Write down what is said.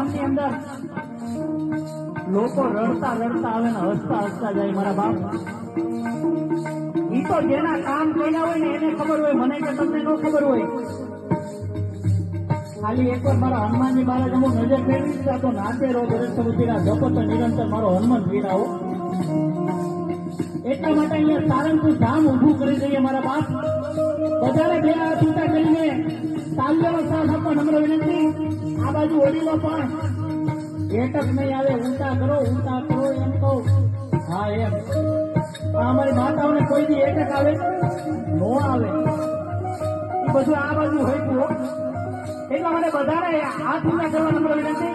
ગામની અંદર લોકો રડતા રડતા આવે ને હસતા હસતા જાય મારા બાપ. ઈ તો જેના કામ કર્યા હોય ને એને ખબર હોય, મને કે તમને ન ખબર હોય. ખાલી એકવાર મારા હનુમાનજી મહારાજ અમુક નજર ફેરવી તો નાચે રહો દરેક સમુદ્રીના જપો તો નિરંતર મારો હનુમાન વીરાવો. એટલા માટે અહીંયા સારંગપુર ધામ ઊભું કરી દઈએ મારા બાપ. બધાને બે હાથ ઊંચા કરીને તાલ્યનો સાથ આપવા નમ્ર વિનંતી. આ બાજુ વડીલો પણ એટક નહીં આવે, ઊંચા કરો એમ કહું. હા એમ. અમારી માતાઓને કોઈ દી એટક આવે નો આવે એ બધું આ બાજુ હોય. એટલા માટે બધાને હાથ ઊંચા કરવા નમ્ર વિનંતી.